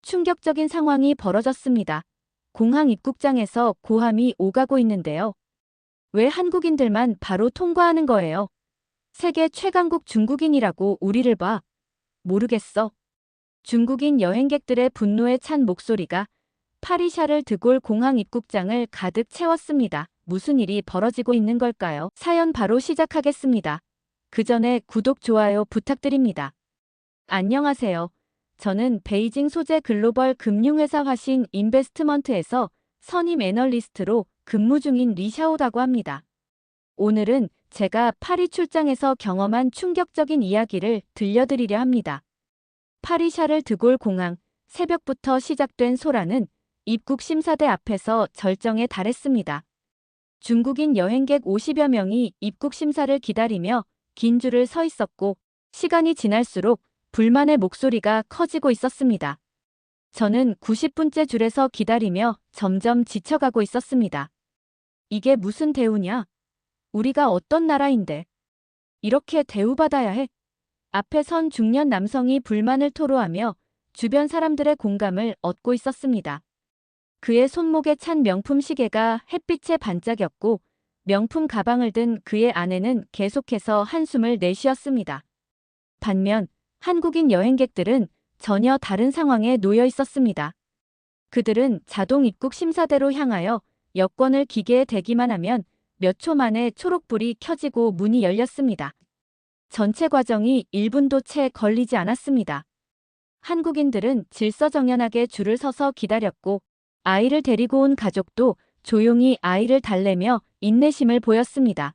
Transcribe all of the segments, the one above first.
충격적인 상황이 벌어졌습니다. 공항 입국장에서 고함이 오가고 있는데요. 왜 한국인들만 바로 통과하는 거예요? 세계 최강국 중국인이라고 우리를 봐. 모르겠어. 중국인 여행객들의 분노에 찬 목소리가 파리샤를 드골 공항 입국장을 가득 채웠습니다. 무슨 일이 벌어지고 있는 걸까요? 사연 바로 시작하겠습니다. 그 전에 구독, 좋아요 부탁드립니다. 안녕하세요. 저는 베이징 소재 글로벌 금융회사 화신 인베스트먼트에서 선임 애널리스트로 근무 중인 리샤오라고 합니다. 오늘은 제가 파리 출장에서 경험한 충격적인 이야기를 들려드리려 합니다. 파리 샤를 드골 공항, 새벽부터 시작된 소란은 입국 심사대 앞에서 절정에 달했습니다. 중국인 여행객 50여 명이 입국 심사를 기다리며 긴 줄을 서 있었고, 시간이 지날수록 불만의 목소리가 커지고 있었습니다. 저는 90분째 줄에서 기다리며 점점 지쳐가고 있었습니다. 이게 무슨 대우냐? 우리가 어떤 나라인데 이렇게 대우받아야 해? 앞에 선 중년 남성이 불만을 토로하며 주변 사람들의 공감을 얻고 있었습니다. 그의 손목에 찬 명품 시계가 햇빛에 반짝였고, 명품 가방을 든 그의 아내는 계속해서 한숨을 내쉬었습니다. 반면 한국인 여행객들은 전혀 다른 상황에 놓여 있었습니다. 그들은 자동 입국 심사대로 향하여 여권을 기계에 대기만 하면 몇 초 만에 초록불이 켜지고 문이 열렸습니다. 전체 과정이 1분도 채 걸리지 않았습니다. 한국인들은 질서정연하게 줄을 서서 기다렸고, 아이를 데리고 온 가족도 조용히 아이를 달래며 인내심을 보였습니다.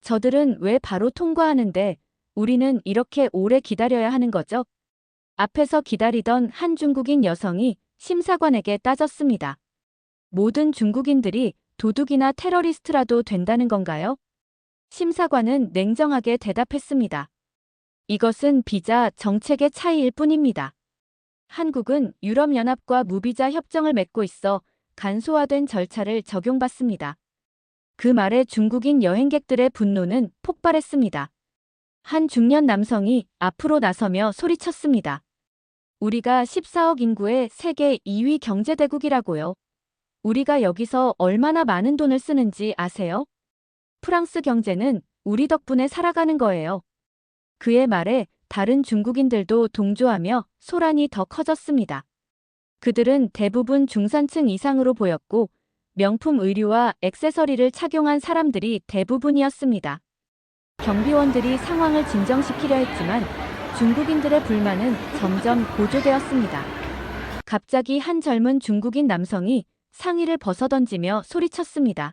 저들은 왜 바로 통과하는데 우리는 이렇게 오래 기다려야 하는 거죠? 앞에서 기다리던 한 중국인 여성이 심사관에게 따졌습니다. 모든 중국인들이 도둑이나 테러리스트라도 된다는 건가요? 심사관은 냉정하게 대답했습니다. 이것은 비자 정책의 차이일 뿐입니다. 한국은 유럽연합과 무비자 협정을 맺고 있어 간소화된 절차를 적용받습니다. 그 말에 중국인 여행객들의 분노는 폭발했습니다. 한 중년 남성이 앞으로 나서며 소리쳤습니다. 우리가 14억 인구의 세계 2위 경제대국이라고요. 우리가 여기서 얼마나 많은 돈을 쓰는지 아세요? 프랑스 경제는 우리 덕분에 살아가는 거예요. 그의 말에 다른 중국인들도 동조하며 소란이 더 커졌습니다. 그들은 대부분 중산층 이상으로 보였고, 명품 의류와 액세서리를 착용한 사람들이 대부분이었습니다. 경비원들이 상황을 진정시키려 했지만 중국인들의 불만은 점점 고조되었습니다. 갑자기 한 젊은 중국인 남성이 상의를 벗어던지며 소리쳤습니다.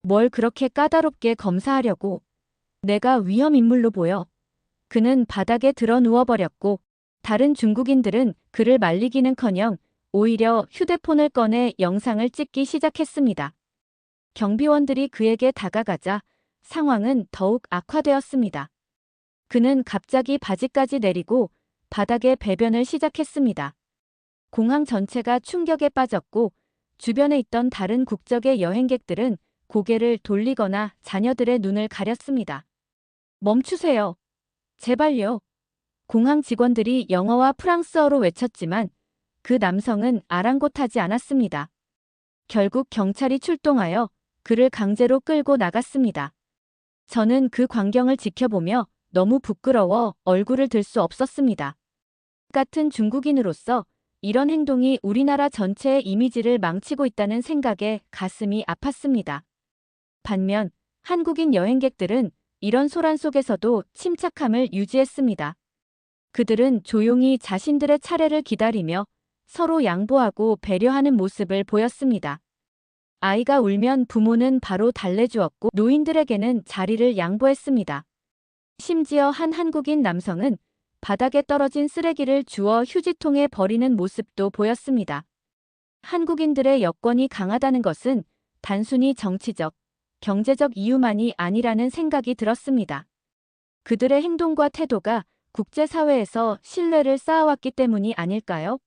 뭘 그렇게 까다롭게 검사하려고? 내가 위험인물로 보여. 그는 바닥에 드러 누워버렸고, 다른 중국인들은 그를 말리기는커녕 오히려 휴대폰을 꺼내 영상을 찍기 시작했습니다. 경비원들이 그에게 다가가자 상황은 더욱 악화되었습니다. 그는 갑자기 바지까지 내리고 바닥에 배변을 시작했습니다. 공항 전체가 충격에 빠졌고, 주변에 있던 다른 국적의 여행객들은 고개를 돌리거나 자녀들의 눈을 가렸습니다. 멈추세요. 제발요. 공항 직원들이 영어와 프랑스어로 외쳤지만 그 남성은 아랑곳하지 않았습니다. 결국 경찰이 출동하여 그를 강제로 끌고 나갔습니다. 저는 그 광경을 지켜보며 너무 부끄러워 얼굴을 들 수 없었습니다. 같은 중국인으로서 이런 행동이 우리나라 전체의 이미지를 망치고 있다는 생각에 가슴이 아팠습니다. 반면 한국인 여행객들은 이런 소란 속에서도 침착함을 유지했습니다. 그들은 조용히 자신들의 차례를 기다리며 서로 양보하고 배려하는 모습을 보였습니다. 아이가 울면 부모는 바로 달래주었고, 노인들에게는 자리를 양보했습니다. 심지어 한 한국인 남성은 바닥에 떨어진 쓰레기를 주워 휴지통에 버리는 모습도 보였습니다. 한국인들의 여권이 강하다는 것은 단순히 정치적, 경제적 이유만이 아니라는 생각이 들었습니다. 그들의 행동과 태도가 국제사회에서 신뢰를 쌓아왔기 때문이 아닐까요?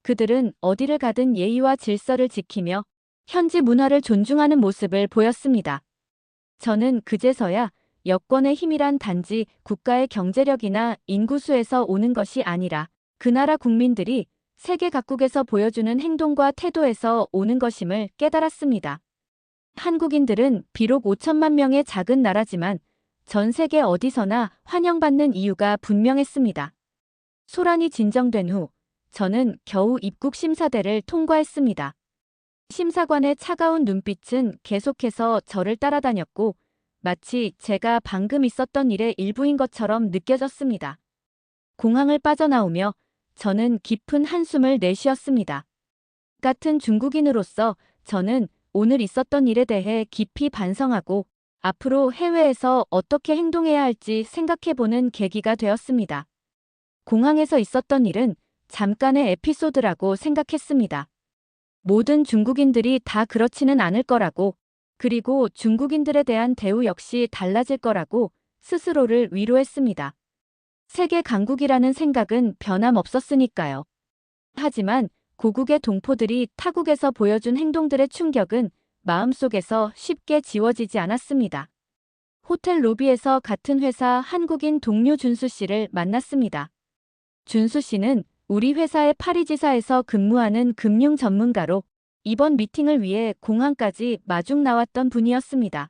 그들은 어디를 가든 예의와 질서를 지키며 현지 문화를 존중하는 모습을 보였습니다. 저는 그제서야 여권의 힘이란 단지 국가의 경제력이나 인구수에서 오는 것이 아니라 그 나라 국민들이 세계 각국에서 보여주는 행동과 태도에서 오는 것임을 깨달았습니다. 한국인들은 비록 5천만 명의 작은 나라지만 전 세계 어디서나 환영받는 이유가 분명했습니다. 소란이 진정된 후 저는 겨우 입국 심사대를 통과했습니다. 심사관의 차가운 눈빛은 계속해서 저를 따라다녔고 마치 제가 방금 있었던 일의 일부인 것처럼 느껴졌습니다. 공항을 빠져나오며 저는 깊은 한숨을 내쉬었습니다. 같은 중국인으로서 저는 오늘 있었던 일에 대해 깊이 반성하고 앞으로 해외에서 어떻게 행동해야 할지 생각해보는 계기가 되었습니다. 공항에서 있었던 일은 잠깐의 에피소드라고 생각했습니다. 모든 중국인들이 다 그렇지는 않을 거라고, 그리고 중국인들에 대한 대우 역시 달라질 거라고 스스로를 위로했습니다. 세계 강국이라는 생각은 변함없었으니까요. 하지만 고국의 동포들이 타국에서 보여준 행동들의 충격은 마음속에서 쉽게 지워지지 않았습니다. 호텔 로비에서 같은 회사 한국인 동료 준수 씨를 만났습니다. 준수 씨는 우리 회사의 파리 지사에서 근무하는 금융 전문가로 이번 미팅을 위해 공항까지 마중 나왔던 분이었습니다.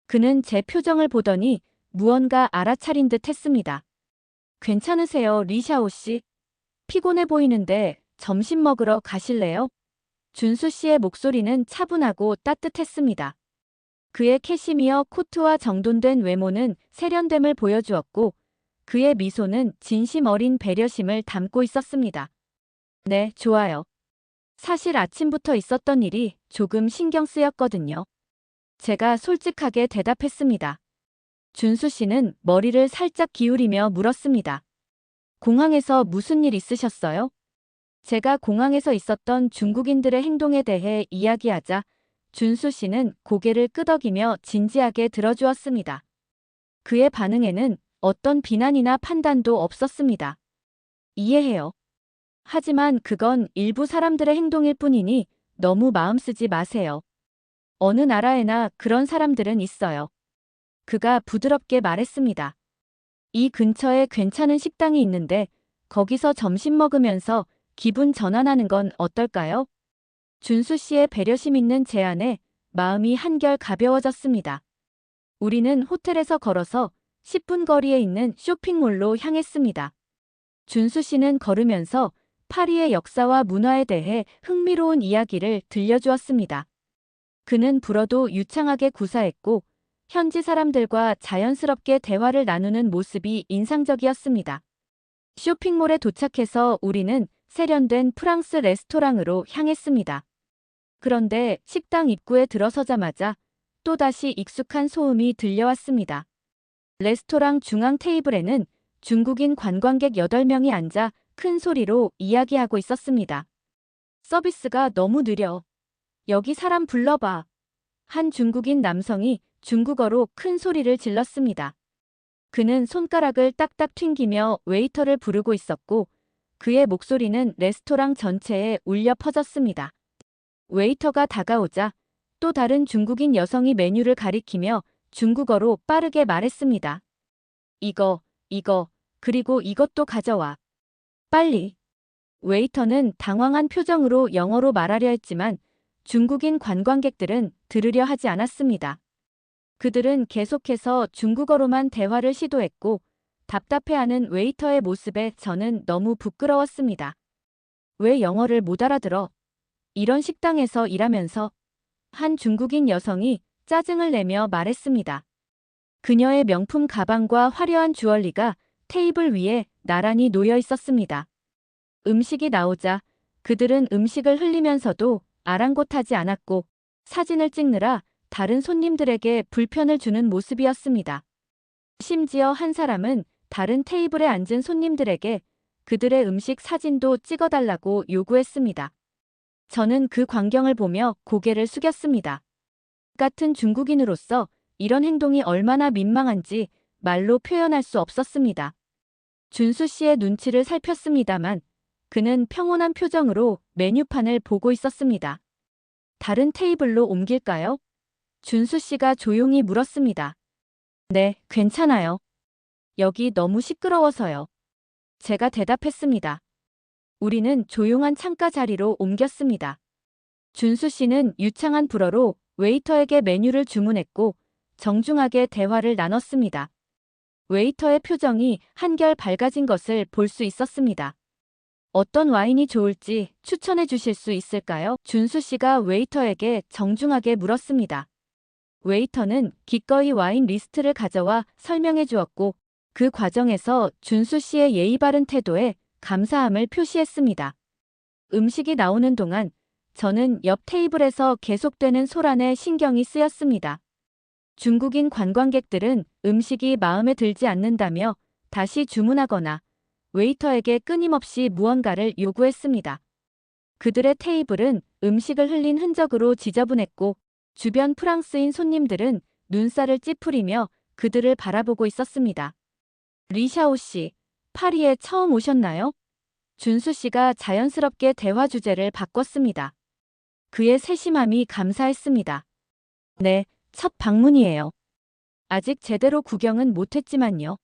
그는 제 표정을 보더니 무언가 알아차린 듯 했습니다. 괜찮으세요, 리샤오 씨? 피곤해 보이는데 점심 먹으러 가실래요? 준수 씨의 목소리는 차분하고 따뜻했습니다. 그의 캐시미어 코트와 정돈된 외모는 세련됨을 보여주었고 그의 미소는 진심 어린 배려심을 담고 있었습니다. 네, 좋아요. 사실 아침부터 있었던 일이 조금 신경 쓰였거든요. 제가 솔직하게 대답했습니다. 준수 씨는 머리를 살짝 기울이며 물었습니다. 공항에서 무슨 일 있으셨어요? 제가 공항에서 있었던 중국인들의 행동에 대해 이야기하자 준수 씨는 고개를 끄덕이며 진지하게 들어주었습니다. 그의 반응에는 어떤 비난이나 판단도 없었습니다. 이해해요. 하지만 그건 일부 사람들의 행동일 뿐이니 너무 마음 쓰지 마세요. 어느 나라에나 그런 사람들은 있어요. 그가 부드럽게 말했습니다. 이 근처에 괜찮은 식당이 있는데 거기서 점심 먹으면서 기분 전환하는 건 어떨까요? 준수 씨의 배려심 있는 제안에 마음이 한결 가벼워졌습니다. 우리는 호텔에서 걸어서 10분 거리에 있는 쇼핑몰로 향했습니다. 준수 씨는 걸으면서 파리의 역사와 문화에 대해 흥미로운 이야기를 들려주었습니다. 그는 불어도 유창하게 구사했고 현지 사람들과 자연스럽게 대화를 나누는 모습이 인상적이었습니다. 쇼핑몰에 도착해서 우리는 세련된 프랑스 레스토랑으로 향했습니다. 그런데 식당 입구에 들어서자마자 또다시 익숙한 소음이 들려왔습니다. 레스토랑 중앙 테이블에는 중국인 관광객 8명이 앉아 큰 소리로 이야기하고 있었습니다. 서비스가 너무 느려. 여기 사람 불러봐. 한 중국인 남성이 중국어로 큰 소리를 질렀습니다. 그는 손가락을 딱딱 튕기며 웨이터를 부르고 있었고 그의 목소리는 레스토랑 전체에 울려 퍼졌습니다. 웨이터가 다가오자 또 다른 중국인 여성이 메뉴를 가리키며 중국어로 빠르게 말했습니다. 이거, 그리고 이것도 가져와. 빨리. 웨이터는 당황한 표정으로 영어로 말하려 했지만 중국인 관광객들은 들으려 하지 않았습니다. 그들은 계속해서 중국어로만 대화를 시도했고 답답해하는 웨이터의 모습에 저는 너무 부끄러웠습니다. 왜 영어를 못 알아들어? 이런 식당에서 일하면서 한 중국인 여성이 짜증을 내며 말했습니다. 그녀의 명품 가방과 화려한 주얼리가 테이블 위에 나란히 놓여 있었습니다. 음식이 나오자 그들은 음식을 흘리면서도 아랑곳하지 않았고 사진을 찍느라 다른 손님들에게 불편을 주는 모습이었습니다. 심지어 한 사람은 다른 테이블에 앉은 손님들에게 그들의 음식 사진도 찍어달라고 요구했습니다. 저는 그 광경을 보며 고개를 숙였습니다. 같은 중국인으로서 이런 행동이 얼마나 민망한지 말로 표현할 수 없었습니다. 준수 씨의 눈치를 살폈습니다만 그는 평온한 표정으로 메뉴판을 보고 있었습니다. 다른 테이블로 옮길까요? 준수 씨가 조용히 물었습니다. 네, 괜찮아요. 여기 너무 시끄러워서요. 제가 대답했습니다. 우리는 조용한 창가 자리로 옮겼습니다. 준수 씨는 유창한 불어로 웨이터에게 메뉴를 주문했고 정중하게 대화를 나눴습니다. 웨이터의 표정이 한결 밝아진 것을 볼 수 있었습니다. 어떤 와인이 좋을지 추천해 주실 수 있을까요? 준수 씨가 웨이터에게 정중하게 물었습니다. 웨이터는 기꺼이 와인 리스트를 가져와 설명해 주었고 그 과정에서 준수 씨의 예의 바른 태도에 감사함을 표시했습니다. 음식이 나오는 동안 저는 옆 테이블에서 계속되는 소란에 신경이 쓰였습니다. 중국인 관광객들은 음식이 마음에 들지 않는다며 다시 주문하거나 웨이터에게 끊임없이 무언가를 요구했습니다. 그들의 테이블은 음식을 흘린 흔적으로 지저분했고 주변 프랑스인 손님들은 눈살을 찌푸리며 그들을 바라보고 있었습니다. 리샤오 씨, 파리에 처음 오셨나요? 준수 씨가 자연스럽게 대화 주제를 바꿨습니다. 그의 세심함이 감사했습니다. 네, 첫 방문이에요. 아직 제대로 구경은 못했지만요.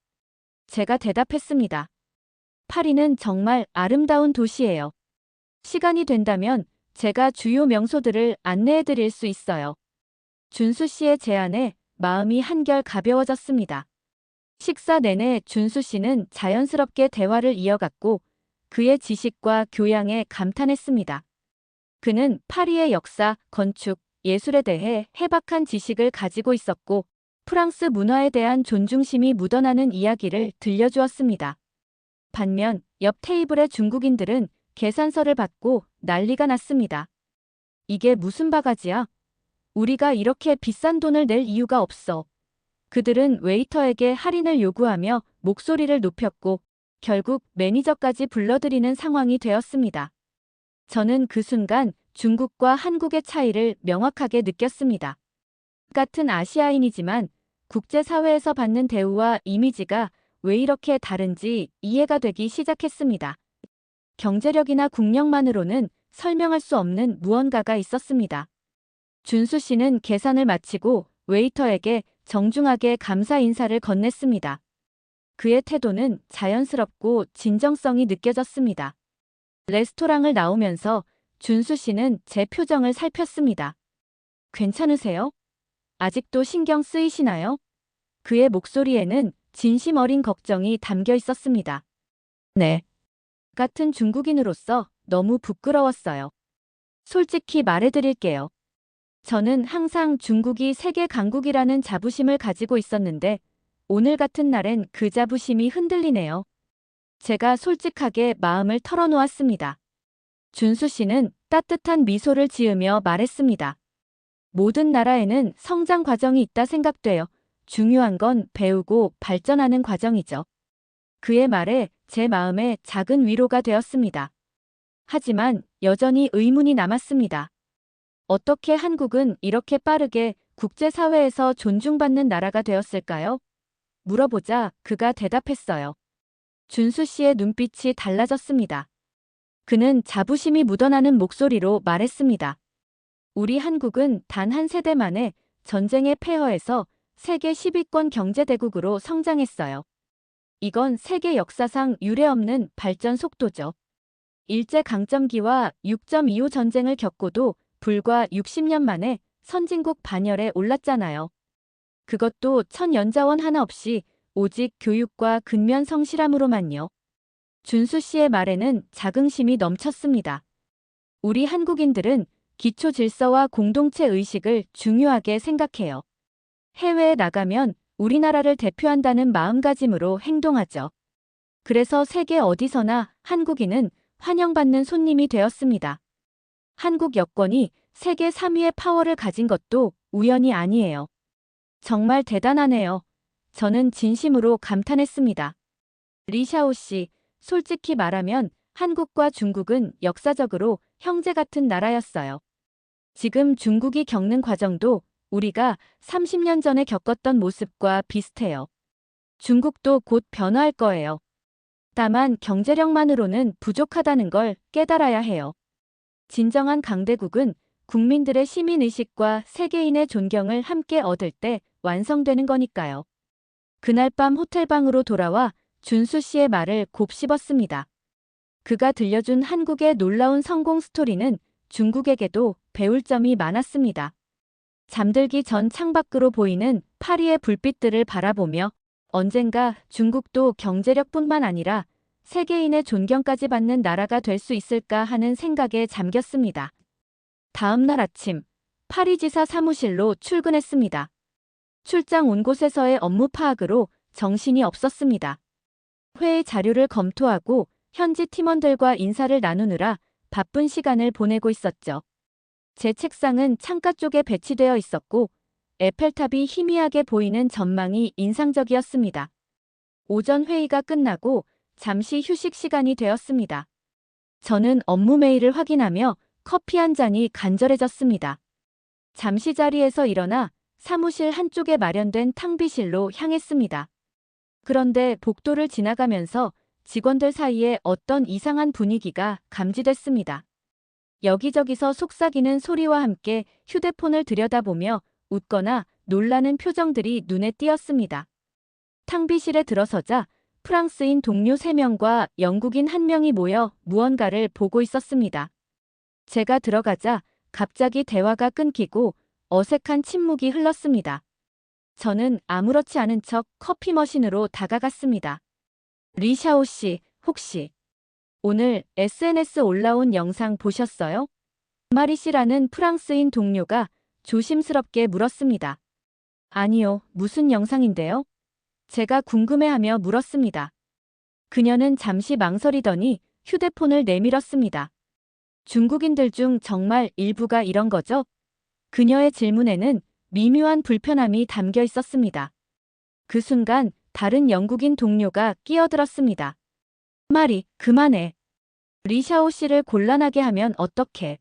제가 대답했습니다. 파리는 정말 아름다운 도시예요. 시간이 된다면 제가 주요 명소들을 안내해 드릴 수 있어요. 준수 씨의 제안에 마음이 한결 가벼워졌습니다. 식사 내내 준수 씨는 자연스럽게 대화를 이어갔고 그의 지식과 교양에 감탄했습니다. 그는 파리의 역사, 건축, 예술에 대해 해박한 지식을 가지고 있었고 프랑스 문화에 대한 존중심이 묻어나는 이야기를 들려주었습니다. 반면 옆 테이블의 중국인들은 계산서를 받고 난리가 났습니다. 이게 무슨 바가지야? 우리가 이렇게 비싼 돈을 낼 이유가 없어. 그들은 웨이터에게 할인을 요구하며 목소리를 높였고 결국 매니저까지 불러들이는 상황이 되었습니다. 저는 그 순간 중국과 한국의 차이를 명확하게 느꼈습니다. 같은 아시아인이지만 국제사회에서 받는 대우와 이미지가 왜 이렇게 다른지 이해가 되기 시작했습니다. 경제력이나 국력만으로는 설명할 수 없는 무언가가 있었습니다. 준수 씨는 계산을 마치고 웨이터에게 정중하게 감사 인사를 건넸습니다. 그의 태도는 자연스럽고 진정성이 느껴졌습니다. 레스토랑을 나오면서 준수 씨는 제 표정을 살폈습니다. 괜찮으세요? 아직도 신경 쓰이시나요? 그의 목소리에는 진심 어린 걱정이 담겨 있었습니다. 네. 같은 중국인으로서 너무 부끄러웠어요. 솔직히 말해드릴게요. 저는 항상 중국이 세계 강국이라는 자부심을 가지고 있었는데 오늘 같은 날엔 그 자부심이 흔들리네요. 제가 솔직하게 마음을 털어놓았습니다. 준수 씨는 따뜻한 미소를 지으며 말했습니다. 모든 나라에는 성장 과정이 있다 생각돼요. 중요한 건 배우고 발전하는 과정이죠. 그의 말에 제 마음에 작은 위로가 되었습니다. 하지만 여전히 의문이 남았습니다. 어떻게 한국은 이렇게 빠르게 국제사회에서 존중받는 나라가 되었을까요? 물어보자 그가 대답했어요. 준수 씨의 눈빛이 달라졌습니다. 그는 자부심이 묻어나는 목소리로 말했습니다. 우리 한국은 단 한 세대 만에 전쟁의 폐허에서 세계 10위권 경제대국으로 성장했어요. 이건 세계 역사상 유례없는 발전 속도죠. 일제강점기와 6.25 전쟁을 겪고도 불과 60년 만에 선진국 반열에 올랐잖아요. 그것도 천연자원 하나 없이 오직 교육과 근면 성실함으로만요. 준수 씨의 말에는 자긍심이 넘쳤습니다. 우리 한국인들은 기초 질서와 공동체 의식을 중요하게 생각해요. 해외에 나가면 우리나라를 대표한다는 마음가짐으로 행동하죠. 그래서 세계 어디서나 한국인은 환영받는 손님이 되었습니다. 한국 여권이 세계 3위의 파워를 가진 것도 우연이 아니에요. 정말 대단하네요. 저는 진심으로 감탄했습니다. 리샤오 씨, 솔직히 말하면 한국과 중국은 역사적으로 형제 같은 나라였어요. 지금 중국이 겪는 과정도 우리가 30년 전에 겪었던 모습과 비슷해요. 중국도 곧 변화할 거예요. 다만 경제력만으로는 부족하다는 걸 깨달아야 해요. 진정한 강대국은 국민들의 시민의식과 세계인의 존경을 함께 얻을 때 완성되는 거니까요. 그날 밤 호텔방으로 돌아와 준수 씨의 말을 곱씹었습니다. 그가 들려준 한국의 놀라운 성공 스토리는 중국에게도 배울 점이 많았습니다. 잠들기 전 창밖으로 보이는 파리의 불빛들을 바라보며 언젠가 중국도 경제력뿐만 아니라 세계인의 존경까지 받는 나라가 될 수 있을까 하는 생각에 잠겼습니다. 다음 날 아침, 파리지사 사무실로 출근했습니다. 출장 온 곳에서의 업무 파악으로 정신이 없었습니다. 회의 자료를 검토하고 현지 팀원들과 인사를 나누느라 바쁜 시간을 보내고 있었죠. 제 책상은 창가 쪽에 배치되어 있었고 에펠탑이 희미하게 보이는 전망이 인상적이었습니다. 오전 회의가 끝나고 잠시 휴식 시간이 되었습니다. 저는 업무 메일을 확인하며 커피 한 잔이 간절해졌습니다. 잠시 자리에서 일어나 사무실 한쪽에 마련된 탕비실로 향했습니다. 그런데 복도를 지나가면서 직원들 사이에 어떤 이상한 분위기가 감지됐습니다. 여기저기서 속삭이는 소리와 함께 휴대폰을 들여다보며 웃거나 놀라는 표정들이 눈에 띄었습니다. 탕비실에 들어서자 프랑스인 동료 3명과 영국인 1명이 모여 무언가를 보고 있었습니다. 제가 들어가자 갑자기 대화가 끊기고 어색한 침묵이 흘렀습니다. 저는 아무렇지 않은 척 커피 머신으로 다가갔습니다. 리샤오 씨, 혹시 오늘 SNS 올라온 영상 보셨어요? 마리 씨라는 프랑스인 동료가 조심스럽게 물었습니다. 아니요, 무슨 영상인데요? 제가 궁금해하며 물었습니다. 그녀는 잠시 망설이더니 휴대폰을 내밀었습니다. 중국인들 중 정말 일부가 이런 거죠? 그녀의 질문에는 미묘한 불편함이 담겨 있었습니다. 그 순간 다른 영국인 동료가 끼어들었습니다. 마리, 그만해. 리샤오 씨를 곤란하게 하면 어떡해.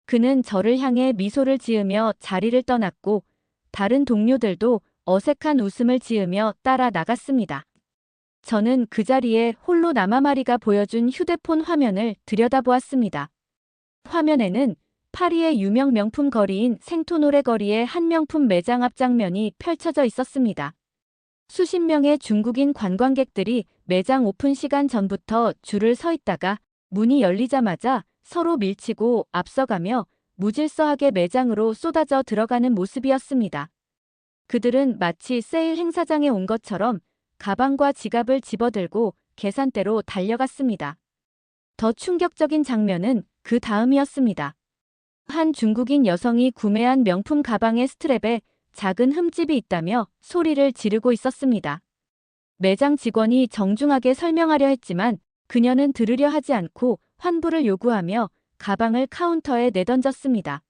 그는 저를 향해 미소를 지으며 자리를 떠났고 다른 동료들도 어색한 웃음을 지으며 따라 나갔습니다. 저는 그 자리에 홀로 남아 마리가 보여준 휴대폰 화면을 들여다보았습니다. 화면에는 파리의 유명 명품 거리인 생토노레 거리의 한 명품 매장 앞 장면이 펼쳐져 있었습니다. 수십 명의 중국인 관광객들이 매장 오픈 시간 전부터 줄을 서 있다가 문이 열리자마자 서로 밀치고 앞서가며 무질서하게 매장으로 쏟아져 들어가는 모습이었습니다. 그들은 마치 세일 행사장에 온 것처럼 가방과 지갑을 집어들고 계산대로 달려갔습니다. 더 충격적인 장면은 그 다음이었습니다. 한 중국인 여성이 구매한 명품 가방의 스트랩에 작은 흠집이 있다며 소리를 지르고 있었습니다. 매장 직원이 정중하게 설명하려 했지만 그녀는 들으려 하지 않고 환불을 요구하며 가방을 카운터에 내던졌습니다.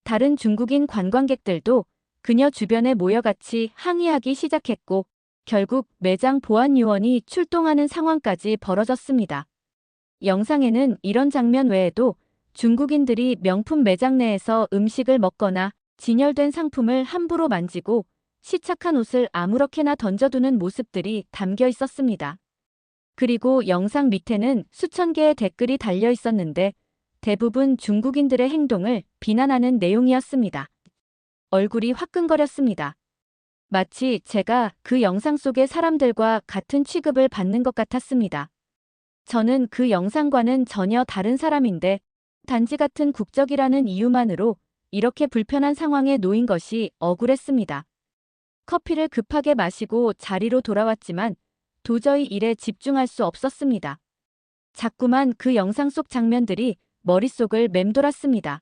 다른 중국인 관광객들도 그녀 주변에 모여 같이 항의하기 시작했고 결국 매장 보안 요원이 출동하는 상황까지 벌어졌습니다. 영상에는 이런 장면 외에도 중국인들이 명품 매장 내에서 음식을 먹거나 진열된 상품을 함부로 만지고 시착한 옷을 아무렇게나 던져두는 모습들이 담겨 있었습니다. 그리고 영상 밑에는 수천 개의 댓글이 달려 있었는데 대부분 중국인들의 행동을 비난하는 내용이었습니다. 얼굴이 화끈거렸습니다. 마치 제가 그 영상 속의 사람들과 같은 취급을 받는 것 같았습니다. 저는 그 영상과는 전혀 다른 사람인데 단지 같은 국적이라는 이유만으로 이렇게 불편한 상황에 놓인 것이 억울했습니다. 커피를 급하게 마시고 자리로 돌아왔지만 도저히 일에 집중할 수 없었습니다. 자꾸만 그 영상 속 장면들이 머릿속을 맴돌았습니다.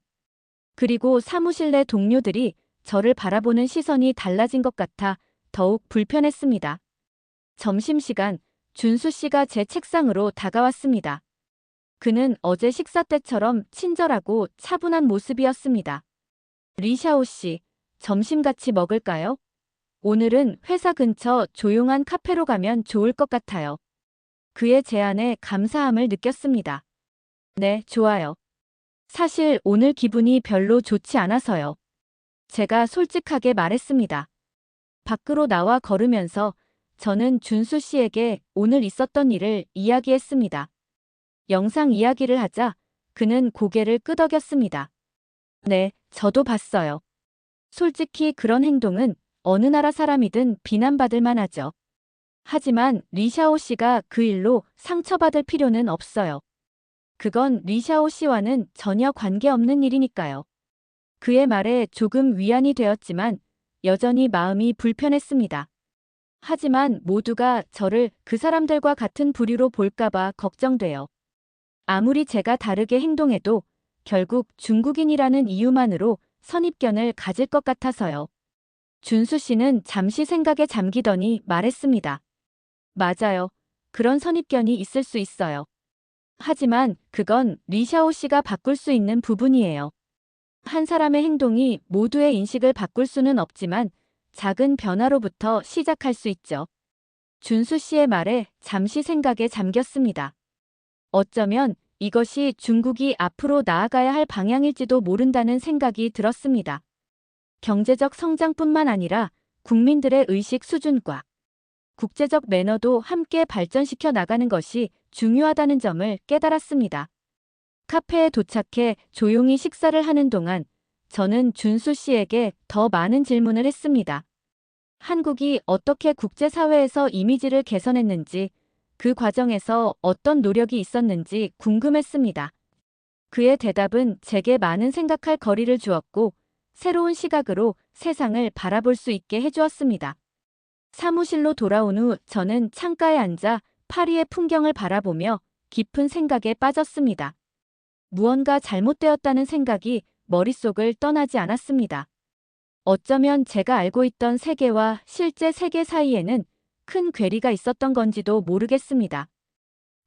그리고 사무실 내 동료들이 저를 바라보는 시선이 달라진 것 같아 더욱 불편했습니다. 점심시간, 준수 씨가 제 책상으로 다가왔습니다. 그는 어제 식사 때처럼 친절하고 차분한 모습이었습니다. 리샤오 씨, 점심 같이 먹을까요? 오늘은 회사 근처 조용한 카페로 가면 좋을 것 같아요. 그의 제안에 감사함을 느꼈습니다. 네, 좋아요. 사실 오늘 기분이 별로 좋지 않아서요. 제가 솔직하게 말했습니다. 밖으로 나와 걸으면서 저는 준수 씨에게 오늘 있었던 일을 이야기했습니다. 영상 이야기를 하자 그는 고개를 끄덕였습니다. 네, 저도 봤어요. 솔직히 그런 행동은 어느 나라 사람이든 비난받을 만하죠. 하지만 리샤오 씨가 그 일로 상처받을 필요는 없어요. 그건 리샤오 씨와는 전혀 관계없는 일이니까요. 그의 말에 조금 위안이 되었지만 여전히 마음이 불편했습니다. 하지만 모두가 저를 그 사람들과 같은 부류로 볼까봐 걱정돼요. 아무리 제가 다르게 행동해도 결국 중국인이라는 이유만으로 선입견을 가질 것 같아서요. 준수 씨는 잠시 생각에 잠기더니 말했습니다. 맞아요. 그런 선입견이 있을 수 있어요. 하지만 그건 리샤오 씨가 바꿀 수 있는 부분이에요. 한 사람의 행동이 모두의 인식을 바꿀 수는 없지만 작은 변화로부터 시작할 수 있죠. 준수 씨의 말에 잠시 생각에 잠겼습니다. 어쩌면 이것이 중국이 앞으로 나아가야 할 방향일지도 모른다는 생각이 들었습니다. 경제적 성장뿐만 아니라 국민들의 의식 수준과 국제적 매너도 함께 발전시켜 나가는 것이 중요하다는 점을 깨달았습니다. 카페에 도착해 조용히 식사를 하는 동안 저는 준수 씨에게 더 많은 질문을 했습니다. 한국이 어떻게 국제사회에서 이미지를 개선했는지, 그 과정에서 어떤 노력이 있었는지 궁금했습니다. 그의 대답은 제게 많은 생각할 거리를 주었고, 새로운 시각으로 세상을 바라볼 수 있게 해주었습니다. 사무실로 돌아온 후 저는 창가에 앉아 파리의 풍경을 바라보며 깊은 생각에 빠졌습니다. 무언가 잘못되었다는 생각이 머릿속을 떠나지 않았습니다. 어쩌면 제가 알고 있던 세계와 실제 세계 사이에는 큰 괴리가 있었던 건지도 모르겠습니다.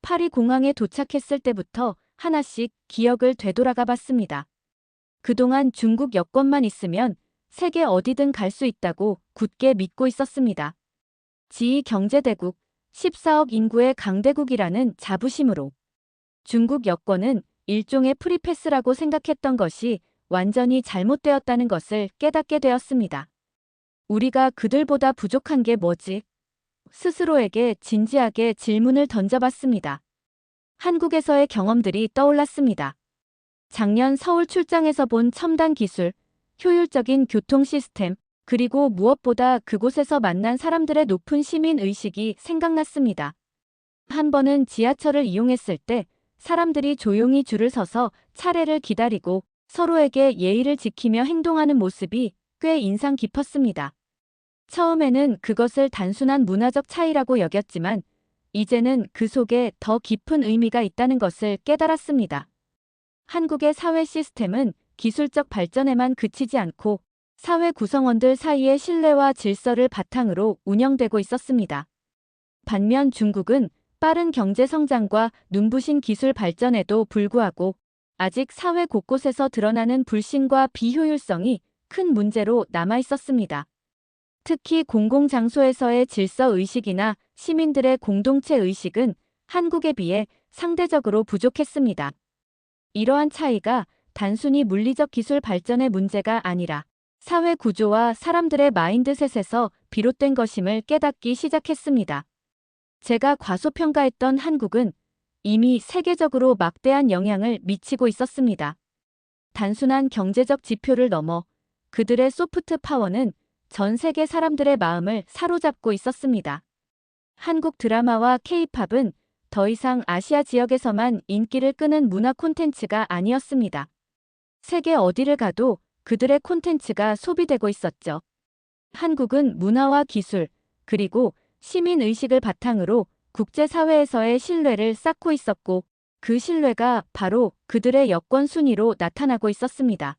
파리 공항에 도착했을 때부터 하나씩 기억을 되돌아가 봤습니다. 그동안 중국 여권만 있으면 세계 어디든 갈 수 있다고 굳게 믿고 있었습니다. 제2경제대국, 14억 인구의 강대국이라는 자부심으로. 중국 여권은 일종의 프리패스라고 생각했던 것이 완전히 잘못되었다는 것을 깨닫게 되었습니다. 우리가 그들보다 부족한 게 뭐지? 스스로에게 진지하게 질문을 던져봤습니다. 한국에서의 경험들이 떠올랐습니다. 작년 서울 출장에서 본 첨단 기술, 효율적인 교통 시스템, 그리고 무엇보다 그곳에서 만난 사람들의 높은 시민 의식이 생각났습니다. 한 번은 지하철을 이용했을 때 사람들이 조용히 줄을 서서 차례를 기다리고 서로에게 예의를 지키며 행동하는 모습이 꽤 인상 깊었습니다. 처음에는 그것을 단순한 문화적 차이라고 여겼지만 이제는 그 속에 더 깊은 의미가 있다는 것을 깨달았습니다. 한국의 사회 시스템은 기술적 발전에만 그치지 않고 사회 구성원들 사이의 신뢰와 질서를 바탕으로 운영되고 있었습니다. 반면 중국은 빠른 경제 성장과 눈부신 기술 발전에도 불구하고 아직 사회 곳곳에서 드러나는 불신과 비효율성이 큰 문제로 남아 있었습니다. 특히 공공장소에서의 질서 의식이나 시민들의 공동체 의식은 한국에 비해 상대적으로 부족했습니다. 이러한 차이가 단순히 물리적 기술 발전의 문제가 아니라 사회 구조와 사람들의 마인드셋에서 비롯된 것임을 깨닫기 시작했습니다. 제가 과소평가했던 한국은 이미 세계적으로 막대한 영향을 미치고 있었습니다. 단순한 경제적 지표를 넘어 그들의 소프트 파워는 전 세계 사람들의 마음을 사로잡고 있었습니다. 한국 드라마와 K-팝은 더 이상 아시아 지역에서만 인기를 끄는 문화 콘텐츠가 아니었습니다. 세계 어디를 가도 그들의 콘텐츠가 소비되고 있었죠. 한국은 문화와 기술, 그리고 시민의식을 바탕으로 국제사회에서의 신뢰를 쌓고 있었고 그 신뢰가 바로 그들의 여권 순위로 나타나고 있었습니다.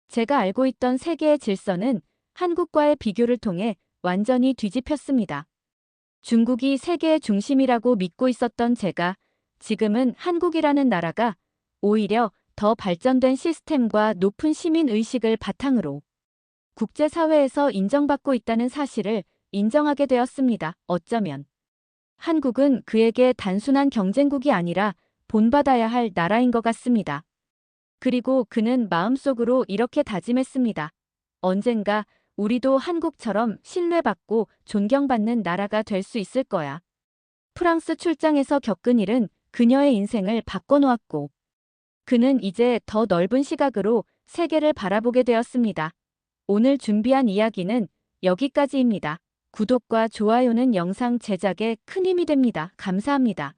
제가 알고 있던 세계의 질서는 한국과의 비교를 통해 완전히 뒤집혔습니다. 중국이 세계의 중심이라고 믿고 있었던 제가 지금은 한국이라는 나라가 오히려 더 발전된 시스템과 높은 시민의식을 바탕으로 국제사회에서 인정받고 있다는 사실을 인정하게 되었습니다. 어쩌면 한국은 그에게 단순한 경쟁국이 아니라 본받아야 할 나라인 것 같습니다. 그리고 그는 마음속으로 이렇게 다짐했습니다. 언젠가 우리도 한국처럼 신뢰받고 존경받는 나라가 될 수 있을 거야. 프랑스 출장에서 겪은 일은 그녀의 인생을 바꿔놓았고 그는 이제 더 넓은 시각으로 세계를 바라보게 되었습니다. 오늘 준비한 이야기는 여기까지입니다. 구독과 좋아요는 영상 제작에 큰 힘이 됩니다. 감사합니다.